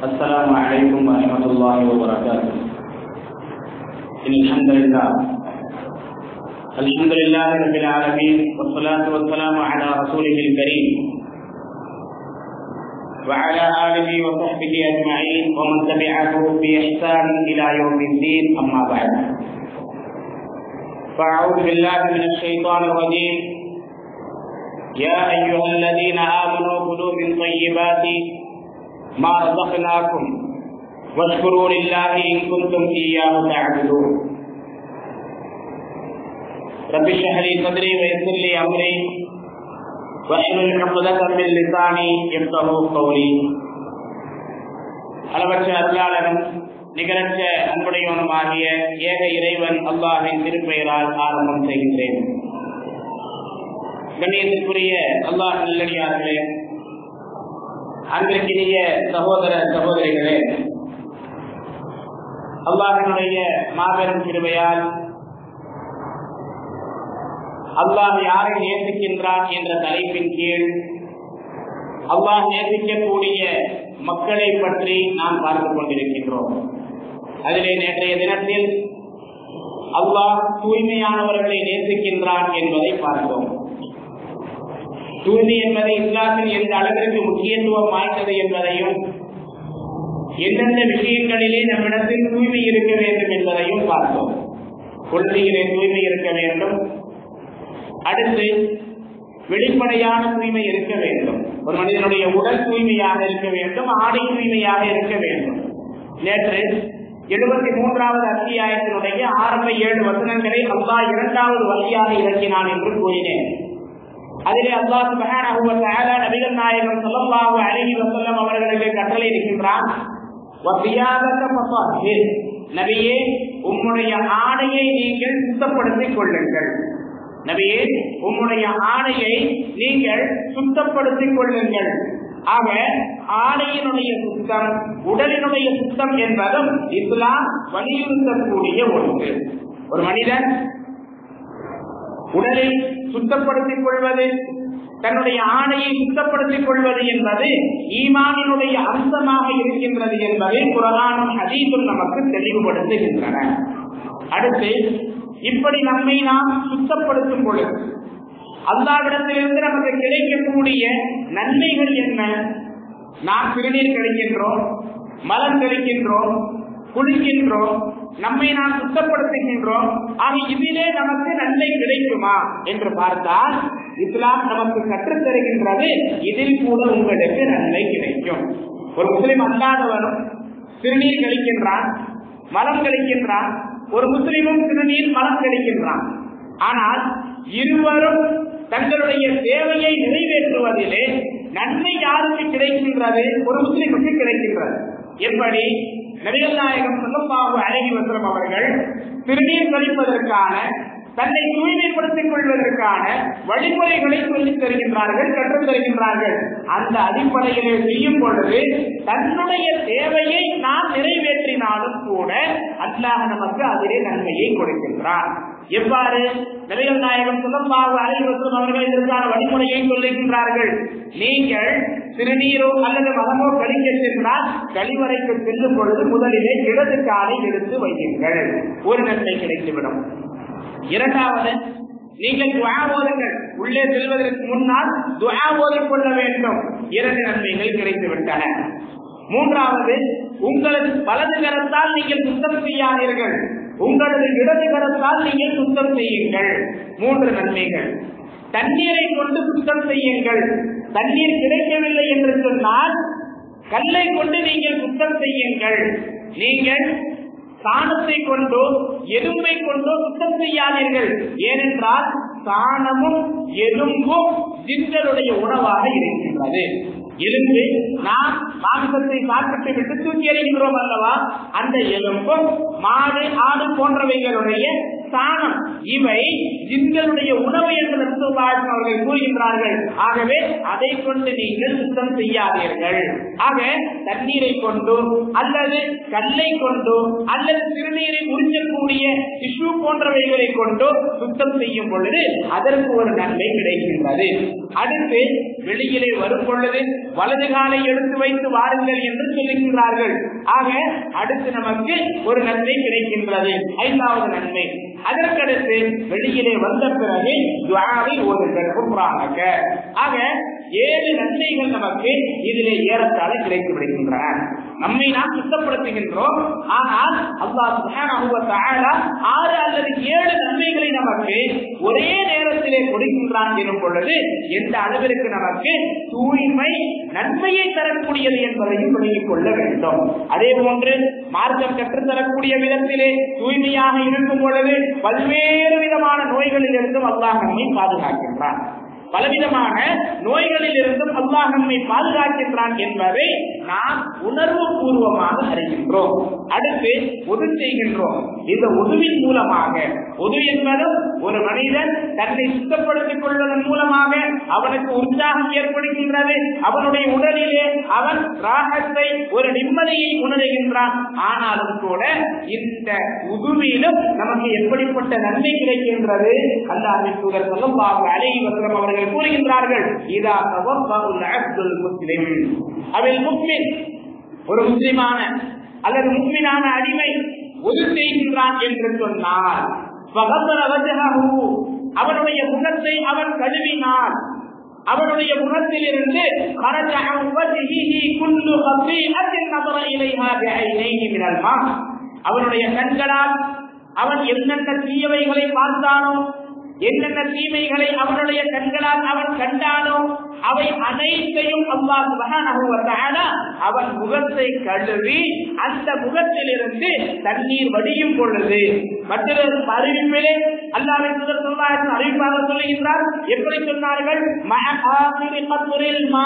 السلام عليكم ورحمة الله وبركاته. إن الحمد لله رب العالمين، والصلاة والسلام على رسوله الكريم وعلى آله وصحبه أجمعين ومن تبعه بإحسان إلى يوم الدين. أما بعد، فأعوذ بالله من الشيطان الرجيم. يا أيها الذين آمنوا كلوا من طيبات ما رزقناكم واشكروا لله إن كنتم إياه تعبدون. رب اشرح لي صدري ويسر لي أمري واحلل عقدة من لساني يفقهوا قولي. அளவற்ற அருளாளனும் நிகரற்ற அன்புடையவனுமாகிய ஏக இறைவன் அல்லாஹ்வின் திருப்பெயரால் ஆரம்பம் செய்கின்றேன். கண்ணியத்திற்குரிய அல்லாஹ் நல்லடியார்களே, அன்பிற்கினிய சகோதர சகோதரிகளே, அல்லாஹ்வினுடைய மாபெரும் கிருபையால் அல்லாஹ் யாரை நேசிக்கின்றான் என்ற தலைப்பின் கீழ் அல்லாஹ் நேசிக்கக்கூடிய மக்களை பற்றி நாம் பார்த்துக் கொண்டிருக்கின்றோம். அதிலே நேற்றைய தினத்தில் அல்லாஹ் தூய்மையானவர்களை நேசிக்கின்றான் என்பதை பார்த்தோம். தூய்மை என்பது இஸ்லாத்தில் எந்த அளவிற்கு முக்கியத்துவம் வாய்ந்தது என்பதையும், எந்தெந்த விஷயங்களிலே நம்மிடத்தில் தூய்மை இருக்க வேண்டும் என்பதையும் பார்த்தோம். கொள்கையிலே தூய்மை இருக்க வேண்டும், அடுத்து வெளிப்படையான தூய்மை இருக்க வேண்டும், ஒரு மனிதனுடைய உடல் தூய்மையாக இருக்க வேண்டும், ஆடை தூய்மையாக இருக்க வேண்டும். நேற்று 73வது அத்தியாயத்தினுடைய ஆரம்ப 7 வசனங்களை அல்லாஹ் 2வது வழியாக இறக்கினான் என்று கூறினேன். அதிலே அல்லாஹ் சுப்ஹானஹு வ தஆலா நபிகள் நாயகம் ஸல்லல்லாஹு அலைஹி வஸல்லம் அவர்களுக்கு கட்டளை இருக்கின்றான். நபியே, உம்முடைய ஆடையை நீங்கள் சுத்தப்படுத்திக் கொள்ளுங்கள். நபியே, உம்முடைய ஆடையை நீங்கள் சுத்தப்படுத்திக் கொள்ளுங்கள். ஆக ஆடையினுடைய சுத்தம், உடலினுடைய சுத்தம் என்பதும் இஸ்லாம் வலியுறுத்தக்கூடிய ஒன்று. ஒரு மனிதன் உடலை சுத்தப்படுத்திக் கொள்வது, தன்னுடைய ஆடையை சுத்தப்படுத்திக் கொள்வது என்பது ஈமானினுடைய அம்சமாக இருக்கின்றது என்பதை குர்ஆனும் ஹதீஸும் நமக்கு தெளிவுபடுத்துகின்றன. அடுத்து, இப்படி நம்மை நாம் சுத்தப்படுத்தும் பொழுது அல்லாஹ்விடத்திலிருந்து நமக்கு கிடைக்கக்கூடிய நன்மைகள் என்ன? நாம் சிறுநீர் கழிக்கின்றோம், மலம் கழிக்கின்றோம், குளிக்கின்றோம், நம்மை நாம் சுத்தப்படுத்துகின்றோம். ஆக இதிலே நமக்கு நன்மை கிடைக்குமா என்று பார்த்தால் இஸ்லாம் நமக்கு கற்றுத் தருகின்றது, இதில் கூட உங்களுக்கு நன்மை கிடைக்கும். ஒரு முஸ்லிம் அல்லாதவனும் சிறுநீர் கழிக்கின்றான், மலம் கழிக்கின்றான், ஒரு முஸ்லிமும் சிறுநீர் மலம் கழிக்கின்றான். ஆனால் இருவரும் தங்களுடைய தேவையை நிறைவேற்றுவதிலே நன்மை யாருக்கு கிடைக்கின்றது? ஒரு முஸ்லிமுக்கு கிடைக்கின்றது. எப்படி? நபிகள் நாயகம் ஸல்லல்லாஹு அலைஹி வஸல்லம் அவர்கள் சிறுநீர் கழிப்பதற்கான, தன்னை தூய்மைப்படுத்திக் கொள்வதற்கான வழிமுறைகளை சொல்லித் தருகின்றார்கள், கற்றுத் தருகின்றார்கள். அந்த அடிப்படையிலே செய்யும் பொழுது தன்னுடைய தேவையை நாம் நிறைவேற்றினாலும் கூட அல்லாஹ் நமக்கு அதிலே நன்மையை கொடுக்கின்றான். எவ்வாறு? நபிகள் நாயகம் ஸல்லல்லாஹு அலைஹி வஸல்லம் அவர்கள் இதற்கான வழிமுறையை சொல்லுகின்றார்கள். நீங்கள் சிறுநீரோ அல்லது மலமோ கழிக்க சென்றால் கழிவறைக்கு செல்லும் பொழுது முதலிலே இடது காலை எடுத்து வையுங்கள், ஒரு நன்மை கிடைத்துவிடும். இரண்டாவது, நீங்கள் துஆ ஓதுங்கள், உள்ளே செல்வதற்கு முன்னால் துஆ ஓதிக்கொள்ள வேண்டும், 2 நன்மைகள் கிடைத்துவிட்டன. மூன்றாவது, உங்களது வலது கரத்தால் நீங்கள் சுத்தம் செய்யாதீர்கள், உங்களது இடது கரத்தால் நீங்கள் சுத்தம் செய்யுங்கள், 3 நன்மைகள். தண்ணீரை கொண்டு சுத்தம் செய்யுங்கள், தண்ணீர் கிடைக்கவில்லை என்று சொன்னால் கல்லை கொண்டு நீங்கள் சுத்தம் செய்யுங்கள். நீங்கள் சாணத்தை கொண்டோ எலும்பை கொண்டோ சுத்தம் செய்யாதீர்கள். ஏனென்றால் சாணமும் எலும்பும் ஜின்களுடைய உணவாக இருக்கின்றது. எலும்பு நாம் மாமிசத்தை சாப்பிட்டு விட்டு தூக்கி எறிகின்றோம் அல்லவா, அந்த எலும்பும் மாடு ஆடு போன்றவைகளுடைய சாணம் இவை ஜின்களுடைய உணவு என்று அவர்கள் கூறுகின்றார்கள். ஆகவே அதை கொண்டு நீங்கள் சுத்தம் செய்யாதீர்கள். ஆக தண்ணீரை கொண்டு அல்லது கல்லை கொண்டு அல்லது சிறுநீரை உறிஞ்சக்கூடிய டிஷ்யூ போன்றவைகளை கொண்டு சுத்தம் செய்யும் பொழுது அதற்கு ஒரு நன்மை கிடைக்கின்றது. அடுத்து வெளியிலே வரும் பொழுது வலது காலை எடுத்து வைத்து வாருங்கள் என்று சொல்லுகின்றார்கள். ஆக அடுத்து நமக்கு ஒரு நன்மை கிடைக்கின்றது. 5வது நன்மை, அதற்கடுத்து வெளியிலே வந்த பிறகு துஆவை ஓதுங்கள் குர்ஆனக. ஆக 7 நன்மைகள் நமக்கு இதிலே ஏறத்தாழ கிடைத்து விடுகின்றன. நம்மை நாம் சுத்தப்படுத்துகின்றோம். ஆனால் அல்லாஹ் சுப்ஹானஹு வ தஆலா 6 அல்லது 7 நன்மைகளை நமக்கு ஒரே நேரத்திலே கொடுக்கின்றான் எனும் பொழுது எந்த அளவிற்கு நமக்கு தூய்மை நன்மையை தரக்கூடியது என்பதையும் விளங்கிக் கொள்ள வேண்டும். அதே போன்று மார்க்கம் கற்றுத்தரக்கூடிய விதத்திலே தூய்மையாக இருக்கும் பொழுது பல்வேறு விதமான நோய்களில் இருந்தும் அல்லாஹ் நம்மை பாதுகாக்கின்றான். பலவிதமான நோய்களில் இருந்தும் அல்லாஹ் நம்மை பாதுகாக்கின்றான் என்பதை நாம் உணர்வு பூர்வமாக அறிகின்றோம். அடுத்து உது செய்கின்றோம். இந்த உதுவின் மூலமாக, உது என்பதும் ஒரு மனிதன் தன்னை சுத்தப்படுத்திக் கொள்வதன் மூலமாக அவனுக்கு உற்சாகம் ஏற்படுகின்றது. அவனுடைய உடலிலே அவன் ராகத்தை, ஒரு நிம்மதியை உணர்கின்றான். ஆனாலும் கூட இந்த உதுவிலும் நமக்கு எப்படிப்பட்ட நன்மை கிடைக்கின்றது? அல்லாஹ்வின் தூதர் ஸல்லல்லாஹு அலைஹி வஸல்லம் அவர்கள் கூறுகின்றார்கள், இதா தவஃபல் அப்துல் முஸ்லிம் அவில் முஃமின், ஒரு முஸ்லிமான அல்லது முஃமினான அடிமை உது செய்கின்றான் என்று சொன்னால், அவனுடைய முகத்தை அவன் கழுவினான், அவனுடைய முகத்தில் இருந்து அவனுடைய கண்களால் அவன் என்னென்ன தீயவைகளை பார்த்தானோ, என்னென்ன தீமைகளை அவனுடைய கண்களால் அவன் கண்டானோ அவை அனைத்தையும் அல்லாஹ் சுப்ஹானஹு வ தஆலா அவன் முகத்தை கழுவி அந்த முகத்திலிருந்து தண்ணீர் வடியும் பொழுது, மற்றொரு அறிவிப்பிலே அல்லாஹ்வின் தூதர் ஸல்லல்லாஹு அலைஹி வஸல்லம் அறிவிப்பாக சொல்லுகின்றார். எப்படி சொன்னார்கள்? மஅஆசிரி கத்ரில் மா,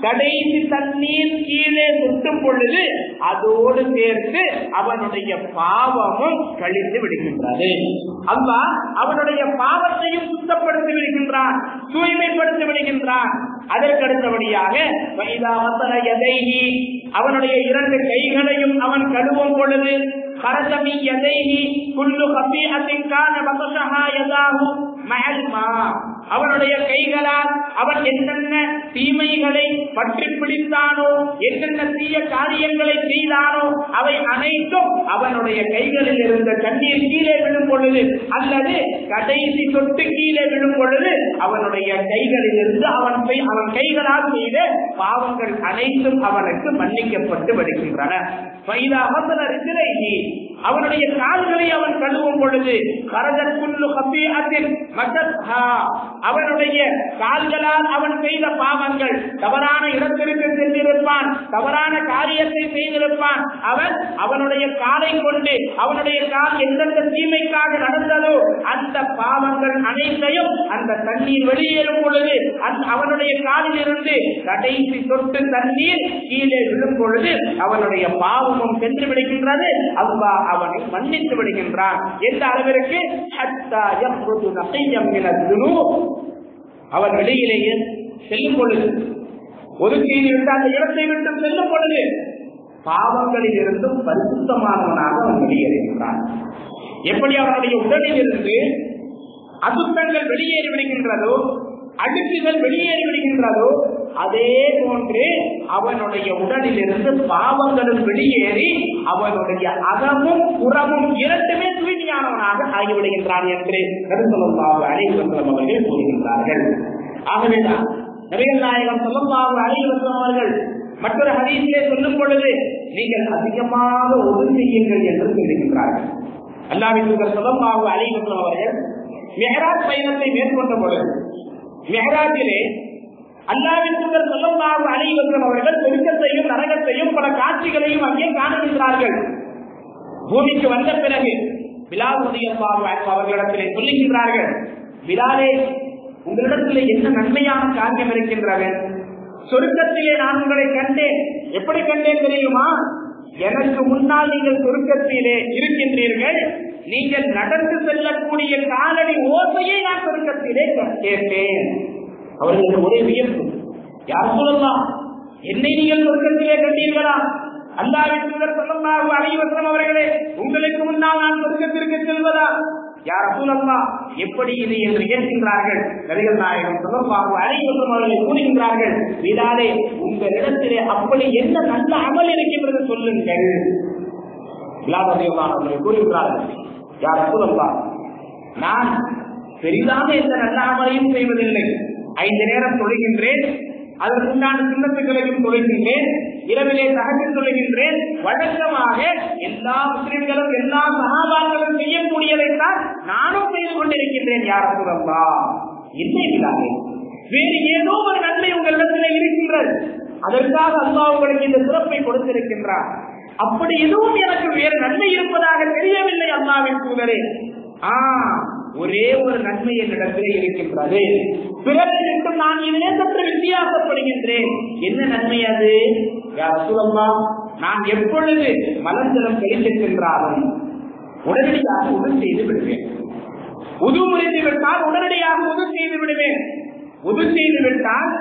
கடைசி தண்ணீர் கீழே கொட்டும் பொழுது அதோடு சேர்த்து அவனுடைய பாவமும் கழிந்து விடுகின்றது. அல்லாஹ் அவனுடைய பாவத்தையும் சுத்தப்படுத்தி விடுகின்றான், தூய்மைப்படுத்தி விடுகின்றான். அதற்கு அடுத்தபடியாக அவனுடைய 2 கைகளையும் அவன் கழுவும் பொழுது அவனுடைய கைகளால் அவன் என்னென்ன தீமைகளை பற்றி பிடித்தானோ, என்னென்ன தீய காரியங்களை செய்தானோ அவை அனைத்தும் அவனுடைய கைகளில் இருந்த தண்ணீர் கீழே விழும் பொழுது அல்லது கடைசி சொட்டு கீழே விழும் பொழுது அவனுடைய கைகளில் இருந்து அவன் கைகளால் செய்த பாவங்கள் அனைத்தும் அவனுக்கு மன்னிக்கப்பட்டு வருகின்றன. அவனுடைய கால்களை அவன் கழுவும் பொழுது அவனுடைய கால்களால் அவன் செய்த பாவங்கள், தவறான இடத்திற்கு சென்றிருப்பான், தவறான காரியத்தை செய்திருப்பான், அவனுடைய காலை கொண்டு அவனுடைய கால் எந்தெந்த தீமைக்காக நடந்ததோ அந்த பாவங்கள் அனைத்தையும் அந்த தண்ணீர் வெளியேறும் பொழுது அவனுடைய காலில் இருந்து கடைசி சொட்டு தண்ணீர் கீழே விழும் பொழுது அவனுடைய பாவமும் சென்று விடுகின்றது. அல்லாஹ் அவனை மன்னித்து விடுகின்றான். எந்த அளவிற்கு? அவன் வெளியிலேயே செல்லும் பொழுது, ஒதுக்கீடு விட்டு அந்த இடத்தை விட்டு செல்லும் பொழுது பாவங்களில் இருந்தும் பரிசுத்தமானவனாக அவன் வெளியேறுகின்றான். எப்படி அவனுடைய உடலில் இருந்து அசுத்தங்கள் வெளியேறி விடுகின்றதோ, அழுக்குகள் வெளியேறி விடுகின்றதோ, அதே போன்று அவனுடைய உடலில் இருந்து பாவங்களும் வெளியேறி அவனுடைய அகமும் புறமும் 2மே தூய்மையானவனாக ஆகிவிடுகின்றான் என்று நபி ஸல்லல்லாஹு அலைஹி வஸல்லம் அவர்கள் கூறுகின்றார்கள். ஆகவேதான் நபிகள் நாயகம் ஸல்லல்லாஹு அலைஹி வஸல்லம் அவர்கள் மற்றொரு ஹதீஸிலே சொல்லும் பொழுது நீங்கள் அதிகமாக உது செய்யுங்கள் என்று சொல்லுகின்றார்கள். அல்லாஹ்வின் தூதர் ஸல்லல்லாஹு அலைஹி வஸல்லம் அவர்கள் மிஹ்ராஜ் பயணத்தை மேற்கொண்ட பொழுது, மிஹ்ராஜிலே அல்லாஹ்வின் தூதர் ஸல்லல்லாஹு அலைஹி வஸல்லம் அவர்கள் சொர்க்கத்தையும் நரகத்தையும் பல காட்சிகளையும் அங்கே காணுகின்றார்கள். பூமிக்கு வந்த பிறகு பிலால் ரலியல்லாஹு அன்ஹு அவர்களிடத்திலே சொல்லுகின்றார்கள், பிலாலே, உங்களிடத்திலே என்ன நன்மையான காரியம் இருக்கின்றது? சொர்க்கத்திலே நான் உங்களை கண்டேன். எப்படி கண்டேன் தெரியுமா? எனக்கு முன்னால் நீங்கள் சொர்க்கத்திலே இருக்கின்றீர்கள், நீங்கள் நடந்து செல்லக்கூடிய காலடி ஓசையை நான் சொர்க்கத்திலே கேட்டேன். அவர்களுக்கு ஒரே வியப்பு, யார் சொல்லலாம், என்னை நீங்கள் சொர்க்கத்திலே கண்டீர்களா? அல்லாஹ்வின் தூதர் ஸல்லல்லாஹு அலைஹி வஸல்லம் அவர்களே, உங்களுக்கு முன்னால் நான் சொர்க்கத்திற்கு செல்வதா? யா ரசூலல்லாஹ், எப்படி இது என்று கேட்கின்றார்கள். நபிகள் நாயகம் ஸல்லல்லாஹு அலைஹி வஸல்லம் அவர்கள் கூறுகின்றார்கள், பிலாலே, உங்களிடத்திலே அப்படி என்ன நல்ல அமல் இருக்கின்றது சொல்லுங்கள். பிலால் ரலியல்லாஹு அன்ஹு கூறுகின்றார்கள், யா ரசூலல்லாஹ், நான் பெரிதாக எந்த நல்ல அமலையும் செய்வதில்லை. 5 நேரம் தொழுகின்றேன், அதற்குண்டான சுன்னத்துகளையும் தொழுகின்றேன், இரவிலே தஹஜ்ஜுத் தொழுகின்றேன். வழக்கமாக எல்லா முஸ்லிம்களும் எல்லா சஹாபாக்களும் செய்யக்கூடியதைத்தான் நானும் செய்து கொண்டிருக்கின்றேன். யா ரசூலல்லாஹ், இல்லை பிலாலே, வேறு ஏதோ ஒரு நன்மை உங்களிடத்தில் இருக்கின்றது, அதற்காக அல்லாஹ் உங்களுக்கு இந்த சிறப்பை கொடுத்திருக்கின்றார். அப்படி எதுவும் எனக்கு வேறு நன்மை இருப்பதாக தெரியவில்லை அல்லாஹ்வின் தூதரே. ஒரே ஒரு நன்மை என்னிடத்திலே இருக்கின்றது, பிறகு நான் இதிலே சற்று வித்தியாசப்படுகின்றேன். என்ன நன்மை அது? யா ரசூலல்லாஹ், நான் எப்பொழுது மலஞ்சலம் கழிக்கின்றாலும் உடனடியாக உதவி செய்து விடுவேன். உது முறிந்து விட்டால் உடனடியாக உதவி செய்து விடுவேன். உதவி செய்து விட்டால்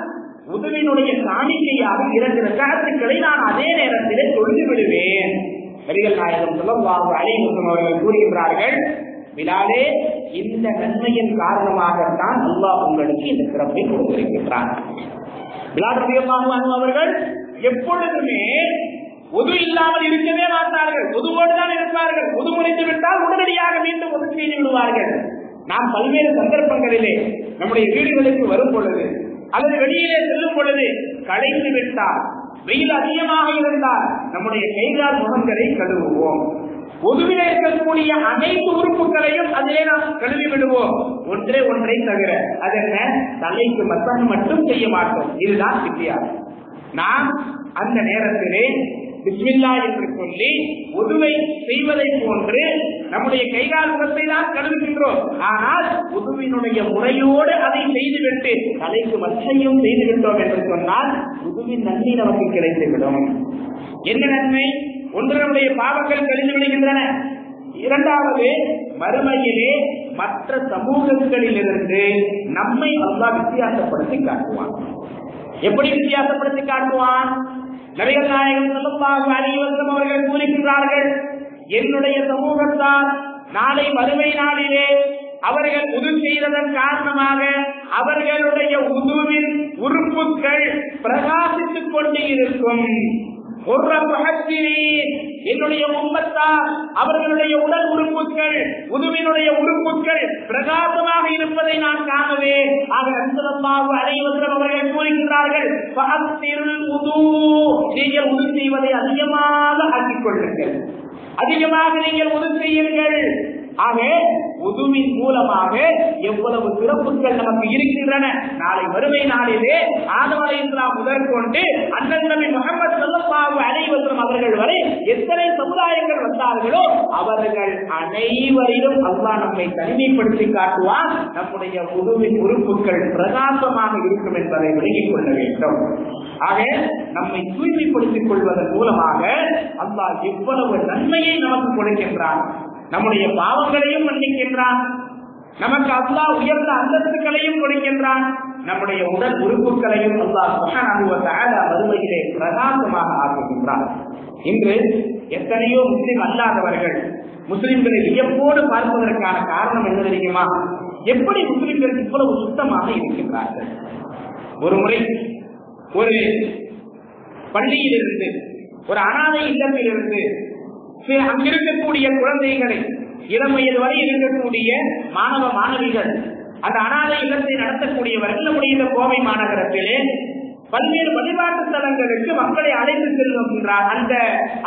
உதவியினுடைய காணிக்கையாக 2 ரக்காத்துக்களை நான் அதே நேரத்திலே தொழுது விடுவேன். நபிகள் நாயகம் ஸல்லல்லாஹு அலைஹி வஸல்லம் அவர்கள் கூறுகின்றார்கள், பிலாலே, இந்த நன்மையின் காரணமாகத்தான் அல்லாஹ் உங்களுக்கு இந்த சிறப்பை கொடுத்திருக்கின்றார். பிலால் ரலியல்லாஹு அன்ஹு அவர்கள் எப்பொழுதுமே உது இல்லாமல் இருக்கவே மாட்டார்கள், உதுவோடு தான் இருப்பார்கள். உது முடிந்து விட்டால் உடனடியாக மீண்டும் உதவி செய்து விடுவார்கள். நாம் பல்வேறு சந்தர்ப்பங்களிலே நம்முடைய வீடுகளுக்கு வரும் பொழுது அல்லது வெளியிலே செல்லும் பொழுது களைந்து விட்டால், வெயில் அதிகமாக இருந்தால் நம்முடைய கைகால் முகங்களை கழுவுவோம். உதுவிலே இருக்கக்கூடிய அனைத்து உறுப்புகளையும் அதிலே நாம் கழுவி விடுவோம், ஒன்றை தவிர. அதென்ன? தலைக்கு மட்டும் செய்ய மாட்டோம். இதுதான் வித்தியாசம். நாம் அந்த நேரத்திலே பிஸ்மில்லாஹ் என்று சொல்லி உதுவை செய்வதை போன்று நம்முடைய கைகால் முகத்தை தான் கழுவுகின்றோம். ஆனால் உதுவினுடைய முறையோடு அதை செய்துவிட்டு தலைக்கு மற்றையும் செய்துவிட்டோம் என்று சொன்னால் உதுவின் நன்மை நமக்கு கிடைத்துவிடும். என்ன நன்மை? ஒன்று, நம்முடைய பாவங்கள் கழிந்து விடுகின்றன. இரண்டாவது, மறுமையிலே மற்ற சமூகங்களிலிருந்து நம்மை அல்லாஹ் வித்தியாசப்படுத்தி காட்டுவான். எப்படி வித்தியாசப்படுத்தி காட்டுவான்? நபிகள் நாயகம் ஸல்லல்லாஹு அலைஹி வஸல்லம் அவர்கள் கூறுகின்றார்கள், என்னுடைய சமூகத்தார் நாளை மறுமை நாளிலே அவர்கள் உது செய்ததன் காரணமாக அவர்களுடைய உதுவின் உறுப்புகள் பிரகாசித்துக் கொண்டு இருக்கும். என்னுடைய உம்மத்தார் அவர்களுடைய உடல் உறுப்புகள், உதுவினுடைய உறுப்புகள் பிரகாசமாக இருப்பதை நான் காணுவேன். ஆக ஸல்லல்லாஹு அலைஹி வஸல்லம் அவர்கள் கூறுகிறார்கள், நீங்கள் உது செய்வதை அதிகமாக ஆக்கிக் கொள்ளுங்கள், அதிகமாக நீங்கள் உது செய்யுங்கள். ஆக உதுவின் மூலமாக எவ்வளவு சிறப்புகள் நமக்கு இருக்கின்றன. நாளை வறுமை நாளிலே ஆதம் அலைஹிஸ்ஸலாம் முதற்கொண்டு அண்ணன் நபி முஹம்மது ஸல்லல்லாஹு அலைஹி வஸல்லம் அவர்கள் வரை எத்தனை சமுதாயங்கள் வந்தார்களோ அவர்கள் அனைவரிலும் அல்லாஹ் நம்மை தனிமைப்படுத்தி காட்டுவான். நம்முடைய உதுவின் உறுப்புகள் பிரகாசமாக இருக்கும் என்பதை விளங்கிக் கொள்ள வேண்டும். ஆக நம்மை தூய்மைப்படுத்திக் கொள்வதன் மூலமாக அல்லாஹ் எவ்வளவு நன்மையை நமக்கு கொடுக்கின்றான். நம்முடைய பாவங்களையும் மன்னிக்கின்றான், நமக்கு அல்லாஹ் உயர்ந்த அந்தஸ்துகளையும் கொடுக்கின்றான், நம்முடைய உடல் உறுப்புகளையும் அல்லாஹ் சுப்ஹானஹு வ தஆலா மறுமையிலே பிரகாசமாக ஆக்குகின்றான். இன்று எத்தனையோ முஸ்லிம் அல்லாதவர்கள் முஸ்லிம்களை வியப்போடு பார்ப்பதற்கான காரணம் என்ன தெரியுமா? எப்படி முஸ்லிம்கள் இவ்வளவு சுத்தமாக இருக்கின்றார்கள். ஒரு முறை ஒரு பள்ளியிலிருந்து, ஒரு அனாதை இல்லத்திலிருந்து அங்கிருக்கக்கூடிய குழந்தைகளை, இளம் வயது வரை இருக்கக்கூடிய மாணவ மாணவிகள், அந்த அனாதை இல்லத்தை நடத்தக்கூடியவர்கள் நம்முடைய இந்த கோவை மாநகரத்திலே பல்வேறு வழிபாட்டு தலங்களுக்கு மக்களை அழைத்து செல்கின்றார். அந்த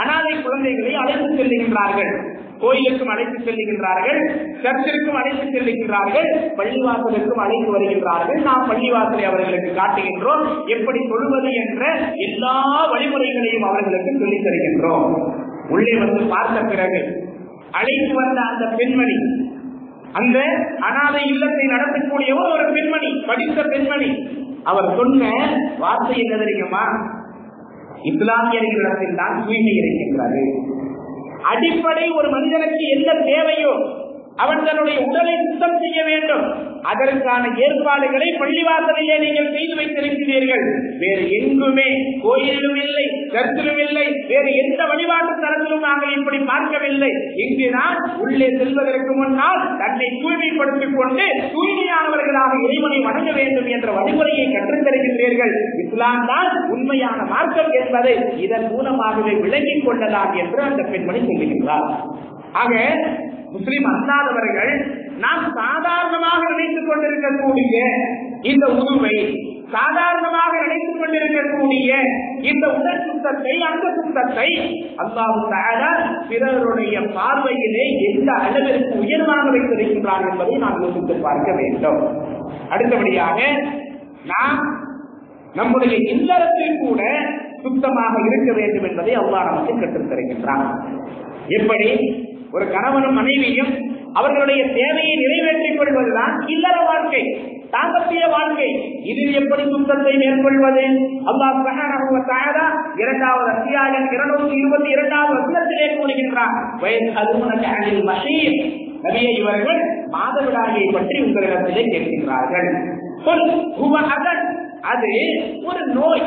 அனாதை குழந்தைகளை அழைத்து செல்லுகின்றார்கள். கோயிலுக்கும் அழைத்து செல்லுகின்றார்கள், சர்ச்சிற்கும் அழைத்து செல்லுகின்றார்கள், பள்ளிவாசலுக்கும் அழைத்து வருகின்றார்கள். நாம் பள்ளிவாசலை அவர்களுக்கு காட்டுகின்றோம், எப்படி தொழுவது என்ற எல்லா வழிமுறைகளையும் அவர்களுக்கு சொல்லித் தருகின்றோம். உள்ளே வந்து பார்த்த பிறகு அழைத்து வந்த அந்த பெண்மணி, அந்த அனாதை இல்லத்தை நடத்தக்கூடிய ஒரு பெண்மணி, படித்த பெண்மணி, அவர் சொன்ன வார்த்தை என்ன தெரியுமா? இஸ்லாமியர்களிடத்தில் தான் தூய்மை இருக்கின்றது. அடிப்படை ஒரு மனிதனுக்கு என்ன தேவையோ அவன் தன்னுடைய உடலை சுத்தம் செய்ய வேண்டும். அதற்கான ஏற்பாடுகளை பள்ளிவாசலிலே நீங்கள் செய்து வைத்திருக்கிறீர்கள். வேறு எங்குமே கோயிலும் இல்லை, சர்ச்சிலும் இல்லை, வேறு எந்த வழிபாட்டு தரத்திலும் நாங்கள் இப்படி பார்க்கவில்லை. இங்குதான் உள்ளே செல்வதற்கு முன்னால் தன்னை தூய்மைப்படுத்திக் கொண்டு தூய்மையானவர்களாக இறைவனை வணங்க வேண்டும் என்ற வழிமுறையை கற்றுத் தருகின்றீர்கள். இஸ்லாம் தான் உண்மையான மார்க்கம் என்பதை இதன் மூலமாகவே விளங்கிக் கொள்ளலாம் என்று அந்த பெண்மணி சொல்லுகின்றார். ஆக முஸ்லிம் அல்லாதவர்கள் நாம் சாதாரணமாக நினைத்துக் கொண்டிருக்கக்கூடிய இந்த உணவை, சாதாரணமாக நினைத்துக் கொண்டிருக்கக்கூடிய இந்த உடல் சுத்தத்தை, அந்த சுத்தத்தை அல்லாஹ் தஆலா பிறருடைய பார்வையிலே எந்த அளவிற்கு உயர்வாக வைத்திருக்கின்றார் என்பதை நாம் யோசித்து பார்க்க வேண்டும். அடுத்தபடியாக நாம் நம்முடைய இல்லறத்தில் கூட சுத்தமாக இருக்க வேண்டும் என்பதை அல்லாஹ் நமக்கு கற்றுத் தருகின்றார். எப்படி ஒரு கணவனும் மனைவியும் அவர்களுடைய தேவையை நிறைவேற்றிக் கொள்வதுதான் இல்லற வாழ்க்கை, தாம்பத்திய வாழ்க்கை. இதில் எப்படி சுத்தத்தை மேற்கொள்வது? அல்லாஹ் சுப்ஹானஹு வ தஆலா 2வது அத்தியாயம் 222வது வசனத்திலே கூறுகின்றார், வயஸ்அலூனக அனில் மஹீத். நபியே, இவர்கள் மாதவிடாயை பற்றி உங்களிடத்திலே கேட்கின்றார்கள். குல் ஹுவ அதன், அது ஒரு நோய்,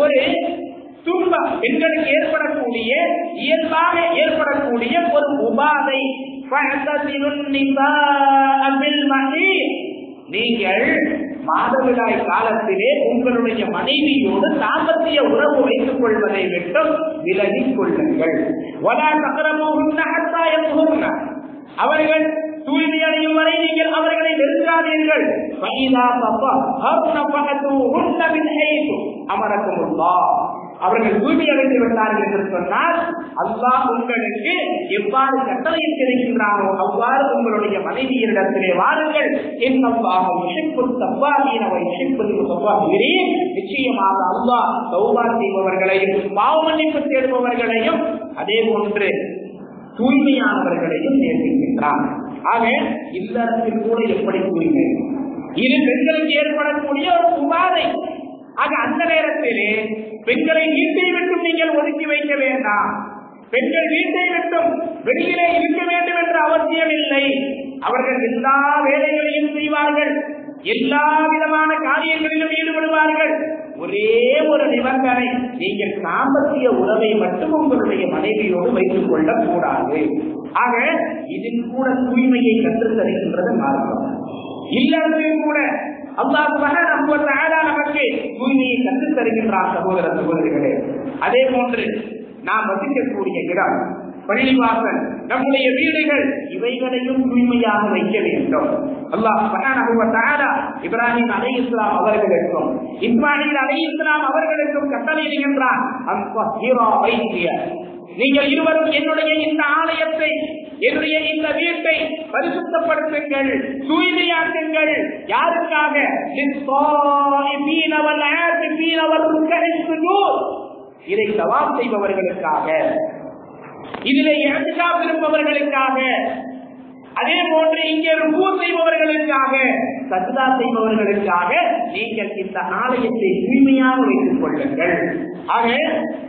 ஒரு துன்பம், பெண்களுக்கு ஏற்படக்கூடிய, இயல்பாக ஏற்படக்கூடிய ஒரு உபாதை. நீங்கள் மாதவிடாய் காலத்திலே உங்களுடைய மனைவியோடு தாம்பத்திய உறவு வைத்துக் கொள்வதை விட்டும் விலகிக் கொள்ளுங்கள். அவர்கள் தூய்மை அடையும் வரை நீங்கள் அவர்களை நெருங்காதீர்கள். அவர்கள் தூய்மை அடைந்து விட்டார்கள் என்று சொன்னால் அல்லாஹ் உங்களுக்கு எவ்வாறு கட்டளையிட்டிருக்கின்றானோ அவ்வாறு உங்களுடைய மனைவியரிடத்திலே வாருங்கள். நிச்சயமாக அல்லாஹ் தௌபா செய்பவர்களையும் பாவ மன்னிப்பு தேடுபவர்களையும் அதே போன்று தூய்மையானவர்களையும் நேசிக்கின்றான். ஆக இல்லறத்தில் கூட எப்படி தூய்மை, இது பெண்களுக்கு ஏற்படக்கூடிய ஒரு உபாதை. ஆக அந்த நேரத்திலே பெண்களை வீட்டை விட்டும் நீங்கள் ஒதுக்கி வைக்க வேண்டாம். பெண்கள் வீட்டை விட்டும் வெளியிலே இருக்க வேண்டும் என்ற அவசியம் இல்லை. அவர்கள் எல்லா வேலைகளையும் செய்வார்கள், எல்லா விதமான காரியங்களிலும் ஈடுபடுவார்கள். ஒரே ஒரு நிபந்தனை, நீங்கள் தாம்பத்திய உறவை மட்டும் உங்களுடைய மனைவியோடு வைத்துக் கொள்ளக் கூடாது. ஆக இதில் கூட தூய்மையை கற்றுத் தருகின்றது மார்க்கம். இல்லறத்தில் கூட அல்லாஹ் சுப்ஹானஹு வ தஆலா நமக்கு தூய்மையை கற்றுத் தருகின்றார். சகோதர சகோதரிகளே, அதே போன்று நாம் வசிக்கக்கூடிய இடம், பள்ளிவாசல், நம்முடைய வீடுகள், இவைகளையும் தூய்மையாக வைக்க வேண்டும். அல்லாஹ் சுப்ஹானஹு வ தஆலா இப்ராஹிம் அலைஹிஸ்ஸலாம் அவர்களுக்கும் இஸ்மாயில் அலைஹிஸ்ஸலாம் அவர்களுக்கும் கட்டளையிடுகின்றார், அன்ஃபஹிரா பைத்திய, நீங்கள் இருவரும் என்னுடைய இந்த ஆலயத்தை, என்னுடைய இந்த வீட்டை பரிசுத்தப்படுத்துங்கள், தூய்மையாக்குங்கள். யாருக்காக? இதை தவாப் செய்பவர்களுக்காக, இதிலே இஹ்திகாஃப் இருப்பவர்களுக்காக, அதே போன்று இங்கே ருக்கூ செய்பவர்களுக்காக, சஜ்தா செய்பவர்களுக்காக நீங்கள் இந்த ஆலயத்தை தூய்மையாக வைத்துக் கொள்ளுங்கள். ஆக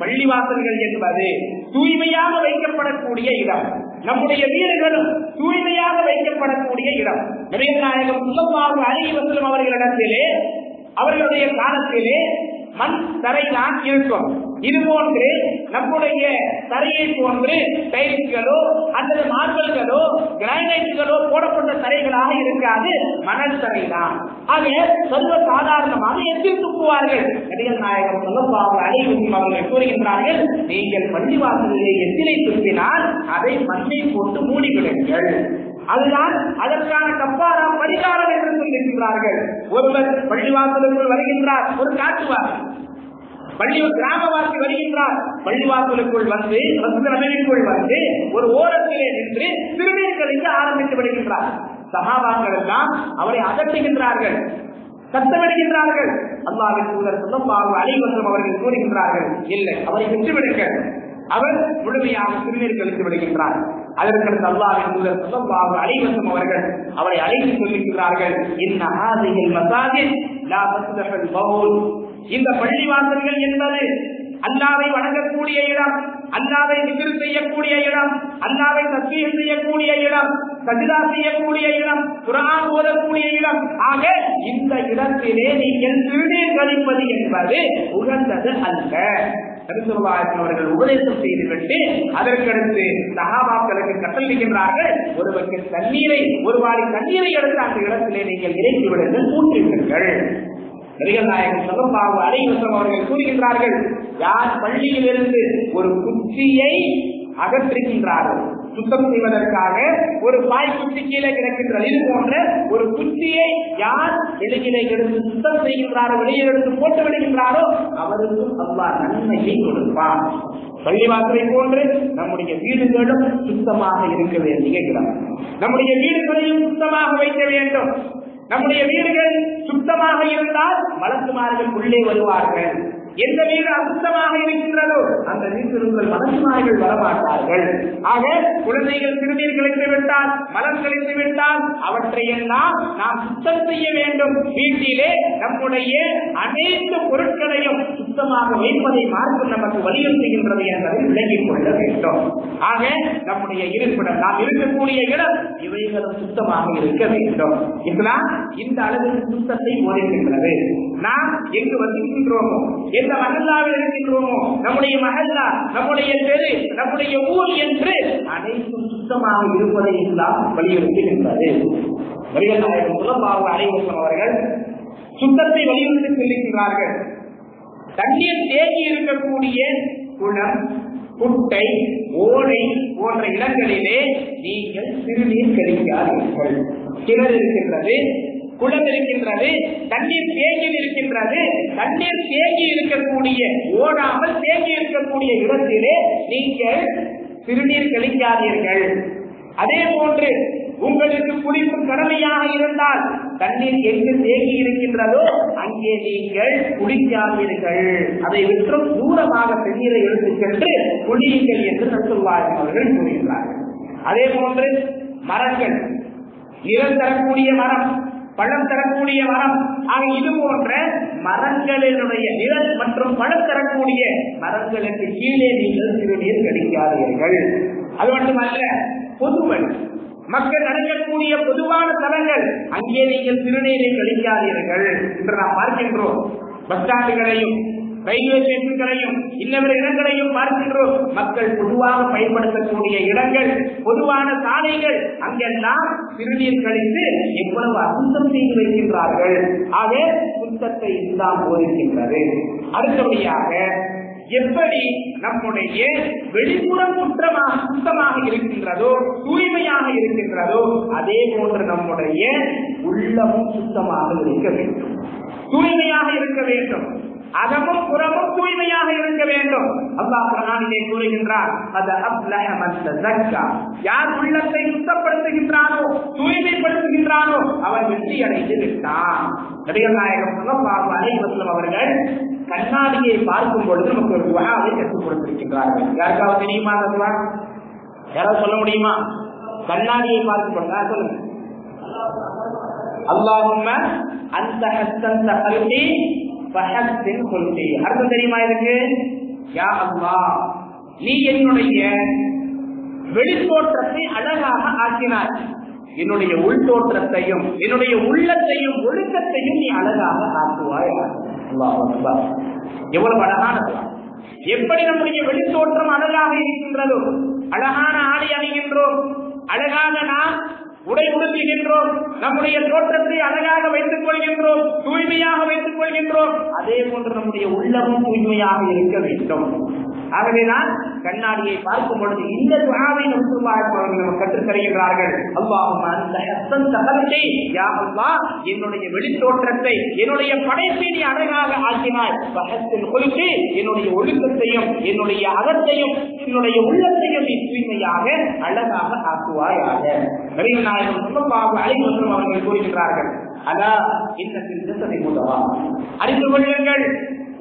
பள்ளிவாசல்கள் என்பது தூய்மையாக வைக்கப்படக்கூடிய இடம். நம்முடைய வீடுகளும் தூய்மையாக வைக்கப்படக்கூடிய இடம். நபிகள் நாயகம் ஸல்லல்லாஹு அலைஹி வஸல்லம் அவர்களிடத்திலே, அவர்களுடைய காலத்திலே மண் தரைதான் இருக்கும். இது போன்று நம்முடைய தரையை போன்று டைல்ஸ்களோ அல்லது மார்பிள்களோ கிரானைட்டுகளோ போடப்பட்ட தரைகளாக இருக்காது, மணல் தரைதான். ஆக சர்வ சாதாரணமாக எச்சில் துப்புவார்கள். நபிகள் நாயகம் ஸல்லல்லாஹு அலைஹி வஸல்லம் அவர்கள் கூறுகின்றார்கள், நீங்கள் பள்ளிவாசலிலே எச்சிலை துப்பினால் அதை மண்ணை போட்டு மூடிவிடுங்கள். அதுதான் அதற்கான கப்பாரா பரிகாரம் என்று சொல்லியிருக்கிறார்கள். ஒருவர் பள்ளிவாசலுக்குள் வருகின்றார், ஒரு காட்டுவார், கிராமவாசி வருகின்றார், பள்ளிவாசலுக்குள் வந்து நபிக்குள் வந்து ஒரு ஓரத்திலே நின்று சிறுநீர் கழிக்க ஆரம்பித்து விடுகின்றார். சஹாபாக்கள் எல்லாம் அவரை அதட்டுகின்றார்கள், சத்தமிடுகின்றார்கள். அல்லாஹ்வின் தூதர் ஸல்லல்லாஹு அலைஹி வஸல்லம் அவர்கள் கூறுகின்றார்கள், இல்லை, அவரை விட்டுவிடுங்கள். அவர் முழுமையாக சிறுநீர் கழித்து விடுகின்றார். அதற்கடுத்து அல்லாஹ்வின் தூதர் ஸல்லல்லாஹு அலைஹி வஸல்லம் அவர்கள் அவரை அழைத்து சொல்லுகிறார்கள், இன்ன ஹாதிஹில் மஸாஜித் லா தஸ்லஹுல் பவுல், இந்த பள்ளிவாசல்கள் என்பது அல்லாஹ்வை வணங்கக்கூடிய இடம், அல்லாஹ்வை திக்ர் செய்யக்கூடிய இடம், அல்லாஹ்வை தஸ்பீஹ் செய்யக்கூடிய இடம், சஜ்தா செய்யக்கூடிய இடம், குர்ஆன் ஓதக்கூடிய இடம். ஆக இந்த இடத்திலே நீங்கள் சிறுநீர் கழிப்பது என்பது உகந்தது அல்ல. அவர்கள் உபதேசம் செய்துவிட்டு அதற்கடுத்து சஹாபாக்களுக்கு கட்டளையிடுகின்றார்கள், ஒருவருக்கு தண்ணீரை ஒரு வாரி தண்ணீரை எடுத்து அந்த இடத்திலே நீங்கள் இறக்கி விடுங்கள், ஊற்றுங்கள். நபிகள் நாயகம் ஸல்லல்லாஹு அலைஹி வஸல்லம் அவர்கள் கூறுகின்றார்கள், யார் பள்ளியிலிருந்து ஒரு குச்சியை அகற்றுகின்றார்கள், சுத்தம் செய்வதற்காக ஒரு பாய் குச்சி கீழே கிடக்கின்றது, இது போன்ற ஒரு குச்சியை யார் வெளியிலே எடுத்து சுத்தம் செய்கின்றாரோ, வெளியே எடுத்து போட்டு விடுகின்றாரோ அவருக்கும் அல்லாஹ் நன்மையை கொடுப்பார். பள்ளிவாசலை போன்று நம்முடைய வீடுகளும் சுத்தமாக இருக்க வேண்டிய இடம். நம்முடைய வீடுகளையும் சுத்தமாக வைக்க வேண்டும். நம்முடைய வீடுகள் சுத்தமாக இருந்தால் மலக்குமார்கள் உள்ளே வருவார்கள். எந்த வீடு அசுத்தமாக இருக்கின்றதோ அந்த வீட்டிற்குள் மலக்குமார்கள் வரமாட்டார்கள். ஆக குழந்தைகள் சிறுநீர் கழித்து விட்டால், மலம் கழித்து விட்டால் அவற்றையெல்லாம் நாம் சுத்தம் செய்ய வேண்டும். வீட்டிலே நம்முடைய அனைத்து பொருட்களையும் சுத்தமாக வைப்பதை மார்க்கம் நமக்கு வலியுறுத்துகின்றது என்பதை விளங்கிக் கொள்ள வேண்டும். ஆக நம்முடைய இருப்பிடம், நாம் இருக்கக்கூடிய இடம் இவைகளும் சுத்தமாக இருக்க வேண்டும். இஸ்லாம் இந்த அளவுக்கு சுத்தத்தை போதிக்கின்றது. நாம் எங்கு வசிக்கின்றோமோ, எந்த மஹல்லாவில் இருக்கின்றோமோ, நம்முடைய மஹல்லா, நம்முடைய தெரு, நம்முடைய ஊர் என்று அனைத்தும் சுத்தமாக இருப்பதை இஸ்லாம் வலியுறுத்துகின்றது. நபிகள் நாயகம் ஸல்லல்லாஹு அலைஹி வஸல்லம் அவர்கள் சுத்தத்தை வலியுறுத்தி சொல்லுகிறார்கள். தண்ணீர் தேங்கி இருக்கக்கூடிய குளம், குட்டை, ஓடை போன்ற இடங்களிலே நீங்கள் சிறுநீர் கழிக்காதீர்கள். கிணறு இருக்கின்றது, குளம் இருக்கின்றது, தண்ணீர் தேங்கி இருக்கின்றது. தண்ணீர் தேங்கி இருக்கக்கூடிய, ஓடாமல் தேங்கி இருக்கக்கூடிய இடத்திலே நீங்கள் சிறுநீர் கழிக்காதீர்கள். அதே போன்று உங்களுக்கு குடிக்கும் கடமையாக இருந்தால் தண்ணீர் எங்கு தேங்கி இருக்கின்றதோ அங்கே நீங்கள் குடிக்காதீர்கள். அதை விற்றும் தூரமாக தண்ணீரை எடுத்துச் சென்று குடியுங்கள் என்று ரசூலுல்லாஹி அவர்கள் கூறுகிறார்கள். அதே போன்று மரங்கள், நிழல் தரக்கூடிய மரம், பழம் தரக்கூடிய மரம், ஆக இது போன்ற மரங்களினுடைய நிழல் மற்றும் பழம் தரக்கூடிய மரங்களுக்கு கீழே நீங்கள் சிறுநீர் கழிக்காதீர்கள். அது மட்டுமல்ல, பொதுவன் மக்கள் நடக்கக்கூடிய பொதுவான தலங்கள், அங்கே நீங்கள் சிறுநீரை கழிக்காதீர்கள் என்று நாம் பார்க்கின்றோம். பஸ் ஸ்டாண்டுகளையும் ரயில்வே ஸ்டேஷன்களையும் இன்னொரு இடங்களையும் பார்க்கின்றோம். மக்கள் பொதுவாக பயன்படுத்தக்கூடிய இடங்கள், பொதுவான சாலைகள், அங்கெல்லாம் சிறுநீர் கழித்து எவ்வளவு அசுத்தம் செய்து வைக்கின்றார்கள். ஆக சுத்தத்தை இஸ்லாம் போதிக்கின்றது. அடுத்தபடியாக எப்படி நம்முடைய வெளிப்புறம் சுத்தமாக இருக்கின்றதோ, தூய்மையாக இருக்கின்றதோ, அதே போன்று நம்முடைய உள்ளமும் சுத்தமாக இருக்க வேண்டும், தூய்மையாக இருக்க வேண்டும். அகமும் புறமும் தூய்மையாக இருக்க வேண்டும். அல்லாஹ் குர்ஆனிலே கூறுகின்றார், அது அஃப்லஹ மன் தஸக்கா, யார் உள்ளத்தை சுத்தப்படுத்துகின்றானோ, தூய்மைப்படுத்துகின்றானோ அவன் வெற்றி அடைந்து விட்டான். நபிகள் நாயகம் ஸல்லல்லாஹு அலைஹி வஸல்லம் அவர்கள் கண்ணாடியை பார்க்கும் பொழுது நமக்கு ஒரு துஆவை கற்றுக் கொடுத்திருக்கின்றார்கள். யாருக்காவது தெரியுமா அந்த துஆ? யாராவது சொல்ல முடியுமா? கண்ணாடியை பார்க்கும் பொழுது சொல்லுங்க. அல்லாஹும்ம அன்த ஹஸ்ஸன்த கல்பி ஃபஹஸ்ஸின் குல்பி. அர்த்தம் தெரியுமா இதுக்கு? யா அல்லாஹ், நீ என்னுடைய வெளித்தோற்றத்தை அழகாக ஆக்கினாய், என்னுடைய உள்தோற்றத்தையும் என்னுடைய உள்ளத்தையும் ஒழுக்கத்தையும் நீ அழகாக ஆக்குவாய். அல்லாஹ் அக்பர். எவ்வளவு அழகானது! எப்படி நம்முடைய வெளித்தோற்றம் அழகாக இருக்கின்றதோ, அழகான ஆடை அணிகின்றோம், அழகாக நாம் உடை உடுத்துகின்றோம், நம்முடைய தோற்றத்தை அழகாக வைத்துக் கொள்கின்றோம், தூய்மையாக வைத்துக் கொள்கின்றோம், அதே போன்று நம்முடைய உள்ளமும் தூய்மையாக இருக்க வேண்டும். ஆகவேதான் கண்ணாடியை பார்க்கும் பொழுது இந்த துஆவை நமக்கு கற்றுத் தருகிறார்கள். அல்லாஹும்ம அன்த ஹஸ்ஸன்த கல்பி, யா அல்லாஹ், என்னுடைய வெளித்தோற்றத்தை, என்னுடைய படைப்பை நீ அழகாக ஆக்கினாய். ஃபஹஸ்ஸின் குல்பி, என்னுடைய ஒழுக்கத்தையும் என்னுடைய அகத்தையும் என்னுடைய உள்ளத்தையும் நீ தூய்மையாக அழகாக ஆக்குவாயாக. நபிகள் நாயகம் ஸல்லல்லாஹு அலைஹி வஸல்லம் அவர்கள் கூறுகிறார்கள், அலா இன்னல் ஜஸதி முதவா, அறிந்து கொள்ளுங்கள்,